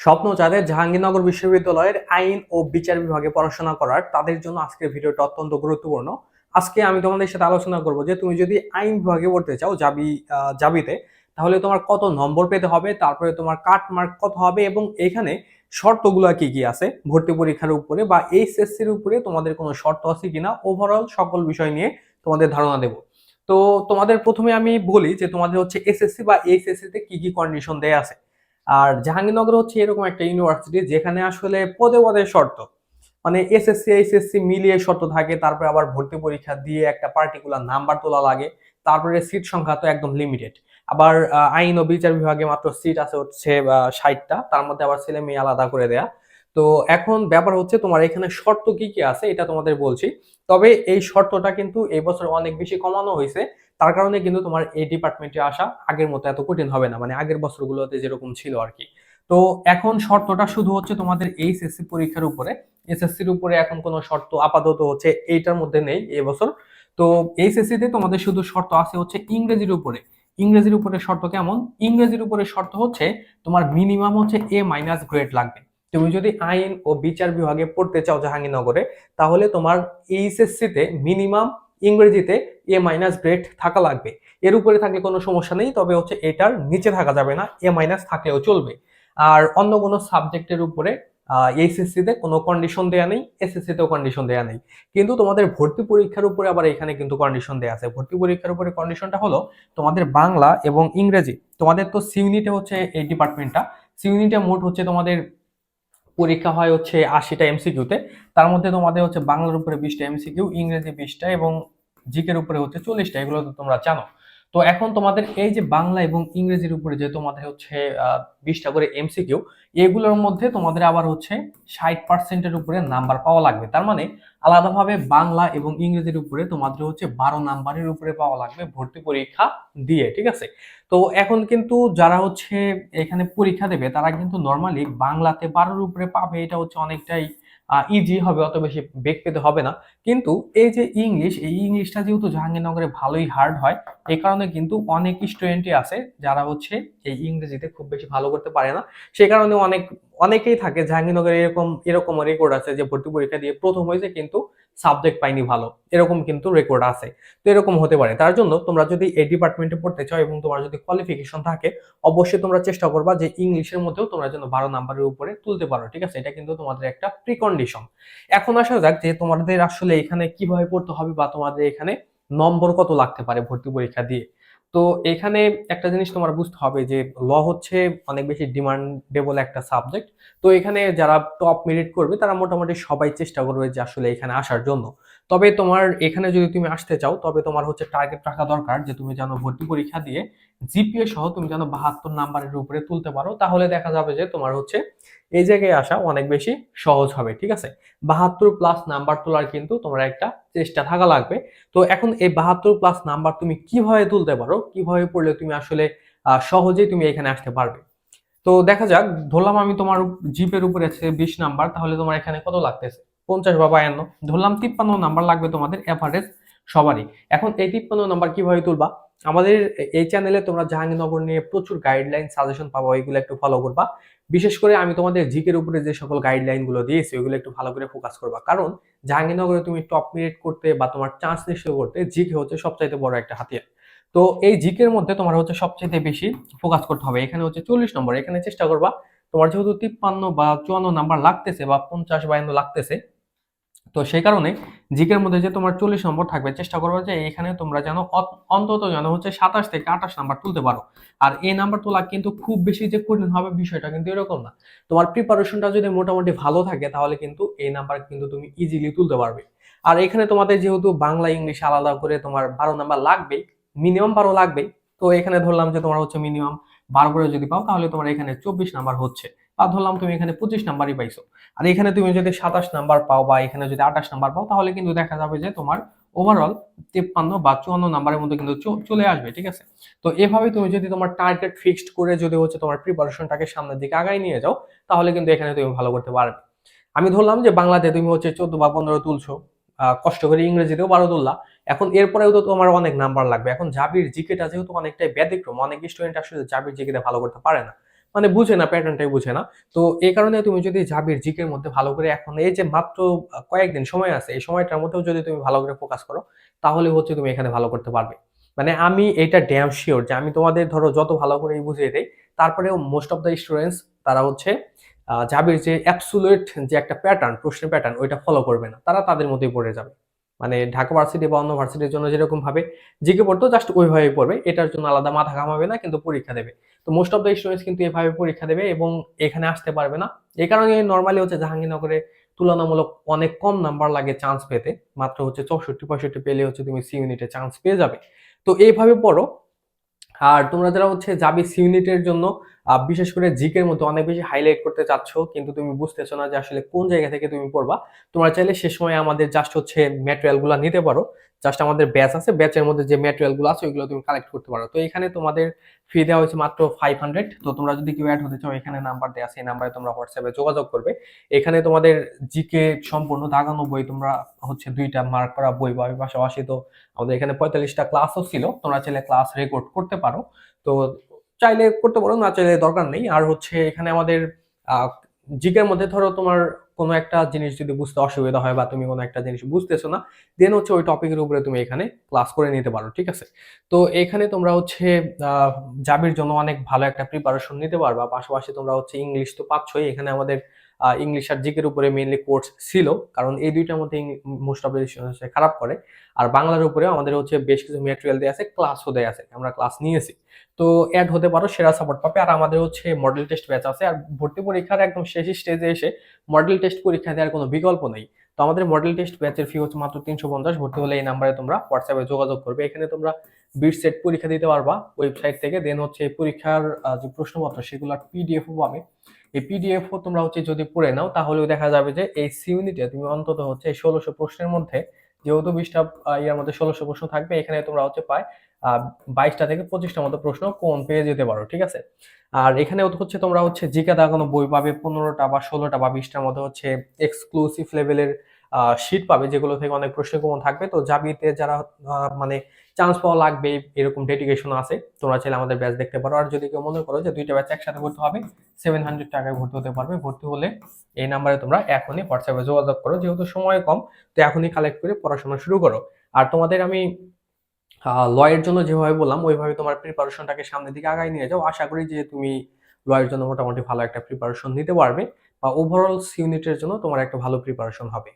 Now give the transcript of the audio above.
স্বপ্ন যাদের জাহাঙ্গীরনগর বিশ্ববিদ্যালয়ের আইন ও বিচার বিভাগে পড়াশোনা করার তাদের জন্য আজকের ভিডিওটা অত্যন্ত গুরুত্বপূর্ণ। আজকে আমি তোমাদের সাথে আলোচনা করব যে তুমি যদি আইন বিভাগে পড়তে চাও জাবিতে, তাহলে তোমার কত নম্বর পেতে হবে, তারপরে তোমার কাট মার্ক কত হবে এবং এখানে শর্তগুলো কি কি আছে ভর্তি পরীক্ষার উপরে বা এইচএসসির উপরে তোমাদের কোনো শর্ত আছে কিনা, ওভারঅল সকল বিষয় নিয়ে তোমাদের ধারণা দেব। তো তোমাদের প্রথমে আমি বলি যে তোমাদের হচ্ছে এসএসসি বা এইচএসসি তে কি কি কন্ডিশন দেয়া আছে। আর জাহাঙ্গীরনগর হচ্ছে এরকম একটা ইউনিভার্সিটি যেখানে আসলে পদে পদে শর্ত, মানে এসএসসি এইচএসসি মিলিয়ে শর্ত থাকে, তারপরে আবার ভর্তি পরীক্ষা দিয়ে একটা পার্টিকুলার নাম্বার তোলা লাগে, তারপরে সিট সংখ্যা তো একদম লিমিটেড। আবার আইন ও বিচার বিভাগে মাত্র সিট আছে হচ্ছে 60টা, তার মধ্যে আবার ছেলে মেয়ে আলাদা করে দেয়া। তো এখন ব্যাপার হচ্ছে তোমার এখানে শর্ত কি কি আছে এটা তোমাদের বলছি। তবে এই শর্তটা কিন্তু এই বছর অনেক বেশি কমানো হয়েছে, তার কারণে কিন্তু তোমার এই ডিপার্টমেন্টে আসা আগের মতো এত কঠিন হবে না, মানে আগের বছরগুলোতে যেরকম ছিল আর কি। তো এখন শর্তটা শুধু হচ্ছে তোমাদের এইচএসসি পরীক্ষার উপরে, এসএসসির উপরে এখন কোনো শর্ত আপাতত হচ্ছে এইটার মধ্যে নেই এবছর। তো এইচএসসি তে তোমাদের শুধু শর্ত আছে হচ্ছে ইংরেজির উপরে। ইংরেজির উপরে শর্ত কেমন? ইংরেজির উপরে শর্ত হচ্ছে তোমার মিনিমাম হচ্ছে এ মাইনাস গ্রেড লাগবে। তুমি যদি আইন ও বিচার বিভাগে পড়তে চাও জাহাঙ্গীরনগরে, তাহলে তোমার এইচএসসি তে মিনিমাম ইংরেজিতে এ মাইনাস গ্রেড থাকা লাগবে। এর উপরে থাকলে কোনো সমস্যা নেই, তবে হচ্ছে এটার নিচে থাকা যাবে না, এ মাইনাস থাকলেও চলবে। আর অন্য কোনো সাবজেক্টের উপরে এইচএসসি তে কোনো কন্ডিশন দেয়া নেই, এসএসসি তেও কন্ডিশন দেয়া নেই। কিন্তু তোমাদের ভর্তি পরীক্ষার উপরে আবার এখানে কিন্তু কন্ডিশন দেয়া আছে। ভর্তি পরীক্ষার উপরে কন্ডিশনটা হলো তোমাদের বাংলা এবং ইংরেজি, তোমাদের তো সি ইউনিটে হচ্ছে এই ডিপার্টমেন্টটা, সি ইউনিটে মোট হচ্ছে তোমাদের পরীক্ষা হয় হচ্ছে 80টা এমসিকিউতে। তার মধ্যে তোমাদের হচ্ছে বাংলার উপরে 20টা এমসিকিউ, ইংরেজি 20টা এবং জিকের উপরে হচ্ছে 40টা, এগুলো তো তোমরা জানো। তো এখন তোমাদের এই যে বাংলা এবং ইংরেজির উপরে যে তোমাদের হচ্ছে 20টা করে এমসিকিউ, এগুলোর মধ্যে তোমাদের আবার হচ্ছে 60%-এর উপরে নাম্বার পাওয়া লাগবে। তার মানে আলাদাভাবে বাংলা এবং ইংরেজির উপরে তোমাদের হচ্ছে 12 নাম্বারের উপরে পাওয়া লাগবে ভর্তি পরীক্ষা দিয়ে, ঠিক আছে? তো এখন কিন্তু যারা হচ্ছে এখানে পরীক্ষা দেবে তারা কিন্তু নর্মালি বাংলাতে 12-এর উপরে পাবে, এটা হচ্ছে অনেকটাই ইজি হবে, অত বেশি বেগ পেতে হবে না। কিন্তু এই যে ইংলিশ, এই ইংলিশটা যেহেতু জাহাঙ্গীরনগরে ভালোই হার্ড হয়, এই কারণে কিন্তু অনেক স্টুডেন্টই আছে যারা হচ্ছে এই ইংরেজিতে খুব বেশি ভালো করতে পারে না। সেই কারণে অনেকেই থাকে জাহাঙ্গীরনগরে এরকম এরকম রেকর্ড আছে যে ভর্তি পরীক্ষা দিয়ে প্রথম হয়েছে কিন্তু সাবজেক্ট পাইনি ভালো, এরকম কিন্তু রেকর্ড আছে। তো এরকম হতে পারে। তার জন্য তোমরা যদি এই ডিপার্টমেন্টে পড়তে চাও এবং তোমার যদি কোয়ালিফিকেশন থাকে, অবশ্যই তোমরা চেষ্টা করবা যে ইংলিশের মধ্যেও তোমরা যেন 12 নাম্বারের উপরে তুলতে পারো, ঠিক আছে? এটা কিন্তু তোমাদের একটা প্রিকন্ডিশন। এখন আসা যাক যে তোমাদের আসলে এখানে কিভাবে পড়তে হবে বা তোমাদের এখানে নম্বর কত লাগতে পারে ভর্তি পরীক্ষা দিয়ে। তো এখানে একটা জিনিস তোমার বুঝতে হবে যে ল হচ্ছে অনেক বেশি ডিমান্ডেবল একটা সাবজেক্ট। তো এখানে যারা টপ মেরিট করবে তারা মোটামুটি সবাই চেষ্টা করবে যে আসলে এখানে আসার জন্য। তবে তোমার এখানে যদি তুমি আসতে চাও, তবে তোমার হচ্ছে টার্গেট রাখা দরকার যে তুমি যেন ভর্তি পরীক্ষা দিয়ে জিপিএ সহ তুমি যেন 72 নাম্বারের উপরে তুলতে পারো, তাহলে দেখা যাবে যে তোমার হচ্ছে এই জায়গায় আসা অনেক বেশি সহজ হবে, ঠিক আছে? 72+ নাম্বার তোলার কিন্তু তোমার একটা চেষ্টা থাকা লাগবে। তো এখন এই 72+ নাম্বার তুমি কিভাবে তুলতে পারো, কিভাবে পড়লে তুমি আসলে সহজেই তুমি এখানে আসতে পারবে। তো দেখা যাক, ধরলাম আমি তোমার জিপের উপরে আছে 20 নাম্বার, তাহলে তোমার এখানে কত লাগতেছে? 50 বা 52। ধরলাম 53 নাম্বার লাগবে তোমাদের এভারেজ সবারই। এখন এই 53 নাম্বার কিভাবে তুলবা? আমাদের এই চ্যানেলে তোমরা জাহাঙ্গীরনগর নিয়ে প্রচুর গাইডলাইন সাজেশন পাবো, এগুলো একটু ফলো করবা। বিশেষ করে আমি তোমাদের জিকের উপরে যে সকল গাইডলাইন গুলো দিয়েছি ওইগুলো একটু ভালো করে ফোকাস করবা, কারণ জাহাঙ্গীরনগরে তুমি টপ মিনিট করতে বা তোমার চান্স নিশ্চয় করতে জিকে হচ্ছে সবচাইতে বড় একটা হাতিয়ার। তো এই জিকের মধ্যে তোমার হচ্ছে সবচেয়ে বেশি ফোকাস করতে হবে। এখানে হচ্ছে 40 নম্বর, এখানে চেষ্টা করবা তোমার যেহেতু 53 বা 54 নাম্বার লাগতেছে বা 50-52 লাগতেছে, তো সেই কারণে জিকের মধ্যে যে তোমার 40 নম্বর থাকবে, চেষ্টা করবে যে এখানে তোমরা যেন অন্তত যেন হচ্ছে 27 থেকে 28 নাম্বার তুলতে পারো। আর এই নাম্বার তোলা কিন্তু খুব বেশি যে কঠিন হবে বিষয়টা কিন্তু এরকম না। তোমার প্রিপারেশনটা যদি মোটামুটি ভালো থাকে তাহলে কিন্তু এই নাম্বার কিন্তু তুমি ইজিলি তুলতে পারবে। আর এখানে তোমাদের যেহেতু বাংলা ইংলিশ আলাদা করে তোমার 12 নাম্বার লাগবে, মিনিমাম 12 লাগবে। তো এখানে ধরলাম যে তোমার হচ্ছে মিনিমাম 12 করে যদি পাও তাহলে তোমার এখানে 24 নাম্বার হচ্ছে, বা ধরলাম তুমি এখানে 25 নাম্বারই পাইছো। আর এখানে তুমি যদি 27 নাম্বার পাও বা এখানে যদি 28 নাম্বার পাও, তাহলে কিন্তু দেখা যাবে যে তোমার ওভারঅল 53 বা 54 নাম্বারের মধ্যে কিন্তু চলে আসবে, ঠিক আছে? তো এভাবে তুমি যদি তোমার টার্গেট ফিক্সড করে যদি হচ্ছে তোমার প্রিপারেশনটাকে সামনের দিকে আগায় নিয়ে যাও, তাহলে কিন্তু এখানে তুমি ভালো করতে পারবে। আমি ধরলাম যে বাংলাতে তুমি হচ্ছে 14 বা 15 তুলছো, কষ্ট করে ইংরেজিতেও 12 তুললা। এখন এরপরেও তো তোমার অনেক নাম্বার লাগবে। এখন জাবির জিকেটা যেহেতু অনেকটাই ব্যতিক্রম, অনেক স্টুডেন্ট আসলে জাবির জিকেতে ভালো করতে পারে না। মানে বুঝে না, প্যাটার্নটাই বুঝে না। তো এই কারণে তুমি যদি জাবির জিকের মধ্যে ভালো করে এখন এই যে মাত্র কয়েকদিন সময় আছে, এই সময়টার মধ্যেও যদি তুমি ভালো করে ফোকাস করো, তাহলে হচ্ছে তুমি এখানে ভালো করতে পারবে। মানে আমি এটা ড্যাম শিওর যে আমি তোমাদের ধরো যত ভালো করে বুঝিয়ে দেই, তারপরেও মোস্ট অফ দ্য স্টুডেন্টস তারা হচ্ছে জাবির যে অ্যাবসুলেট যে একটা প্যাটার্ন, প্রশ্নের প্যাটার্ন ওইটা ফলো করবে না, তারা তাদের মধ্যেই পড়ে যাবে। মানে ঢাকা ভার্সিটি বা অন্য ভার্সিটির জন্য যেরকম ভাবে জিকে পড়তো জাস্ট ওইভাবেই পড়বে, এটার জন্য আলাদা মাথা ঘামাবে না, কিন্তু পরীক্ষা দেবে। তো মোস্ট অফ দ্য স্টুডেন্টস কিন্তু এভাবে পরীক্ষা দেবে এবং এখানে আসতে পারবে না। এই কারণে নর্মালি হচ্ছে জাহাঙ্গীরনগরে তুলনামূলক অনেক কম নাম্বার লাগে চান্স পেতে, মাত্র হচ্ছে 64-65 পেলে হচ্ছে তুমি সি ইউনিটে চান্স পেয়ে যাবে। তো এইভাবে পড়ো। আর তোমরা যারা হচ্ছে যাবি সি ইউনিটের জন্য বিশেষ করে জিকের মধ্যে অনেক বেশি হাইলাইট করতে চাচ্ছ, কিন্তু তুমি বুঝতেছো না যে আসলে কোন জায়গা থেকে তুমি পড়বা, তোমরা চাইলে সে সময় আমাদের জাস্ট হচ্ছে ম্যাটেরিয়াল গুলা নিতে পারো। জাস্ট আমাদের ব্যাচ আছে, ব্যাচের মধ্যে যে ম্যাটেরিয়াল গুলো আছে ওইগুলো তুমি কালেক্ট করতে পারো। তো এখানে তোমাদের ফি দেওয়া হয়েছে মাত্র 500। তো তোমরা যদি কেউ অ্যাড হতে চাও, এখানে নাম্বার দেওয়া আছে, এই নাম্বারে তোমরা হোয়াটসঅ্যাপে যোগাযোগ করবে। এখানে তোমাদের জিকে সম্পূর্ণ দাগানো বই, তোমরা হচ্ছে 2টা মার্ক করা বই পাবে, পাশাপাশি তো আমাদের এখানে 45টা ক্লাসও ছিল, তোমরা চাইলে ক্লাস রেকর্ড করতে পারো। তো চাইলে করতে পারো, না চাইলে দরকার নেই। আর হচ্ছে এখানে আমাদের জিকের মধ্যে ধরো তোমার কোনো একটা জিনিস যদি বুঝতে অসুবিধা হয় বা তুমি কোনো একটা জিনিস বুঝতেছো না, দেন হচ্ছে ওই টপিকের উপরে তুমি এখানে ক্লাস করে নিতে পারো, ঠিক আছে? তো এখানে তোমরা হচ্ছে জাবির জন্য অনেক ভালো একটা প্রিপারেশন নিতে পারবা। পাশাপাশি তোমরা হচ্ছে ইংলিশ তো পাচ্ছই, এখানে আমাদের ইংলিশ আর জিকের উপরে মেইনলি কোর্স ছিল, কারণ এই দুইটার মধ্যে মোস্ট অফ দ্য খারাপ করে। আর বাংলার উপরে আমাদের হচ্ছে বেশ কিছু ম্যাটেরিয়াল দেওয়া আছে, ক্লাসও দেওয়া আছে, আমরা ক্লাস নিয়েছি। তো অ্যাড হতে পারো, সেরা সাপোর্ট পাবে। আর আমাদের হচ্ছে মডেল টেস্ট ব্যাচ আছে, আর ভর্তি পরীক্ষার একদম শেষ স্টেজে এসে মডেল টেস্ট পরীক্ষা দেওয়ার কোনো বিকল্প নেই। তো আমাদের মডেল টেস্ট ব্যাচের ফি হচ্ছে মাত্র 350। ভর্তি হলে এই নাম্বারে তোমরা হোয়াটসঅ্যাপে যোগাযোগ করবে। এখানে তোমরা বিট সেট পরীক্ষা দিতে পারবা ওয়েবসাইট থেকে। দেন হচ্ছে পরীক্ষার যে প্রশ্নপত্র সেগুলো পিডিএফও পাবে। এই পিডিএফও তোমরা হচ্ছে যদি পড়ে নাও, তাহলেও দেখা যাবে যে এই সি ইউনিটে তুমি অন্তত হচ্ছে 1600 প্রশ্নের মধ্যে, যেহেতু 20টা ইয়ার মধ্যে 1600 প্রশ্ন থাকবে, এখানে তোমরা হচ্ছে প্রায় 22টা থেকে 25টা মতো প্রশ্ন কোন পেয়ে যেতে পারো, ঠিক আছে? আর এখানে হচ্ছে তোমরা হচ্ছে জিকে দাগানো বই পাবে 15টা বা 16টা বা 20টার মধ্যে হচ্ছে এক্সক্লুসিভ লেভেলের শীট পাবে, যেগুলো থেকে অনেক প্রশ্ন কমন থাকবে। তো জাবিতে যারা মানে চান্স পাওয়া লাগবে এরকম ডেডিকেশন আছে, তোমরা চাইলে আমাদের ব্যাচ দেখতে পারো। আর যদি কেউ মনে করো যে 2টা ব্যাচ একসাথে ভর্তি হবে, 700 টাকায় ভর্তি হতে পারবে। ভর্তি হলে এই নাম্বারে তোমরা এখনই হোয়াটসঅ্যাপে যোগাযোগ করো, যেহেতু সময় কম, তো এখনই কালেক্ট করে পড়াশোনা শুরু করো। আর তোমাদের আমি লয়ের জন্য যেভাবে বললাম ওইভাবে তোমার প্রিপারেশনটাকে সামনের দিকে আগায় নিয়ে যাও। আশা করি যে তুমি লয়ের জন্য মোটামুটি ভালো একটা প্রিপারেশন নিতে পারবে, বা ওভারঅল ইউনিটের জন্য তোমার একটা ভালো প্রিপারেশন হবে।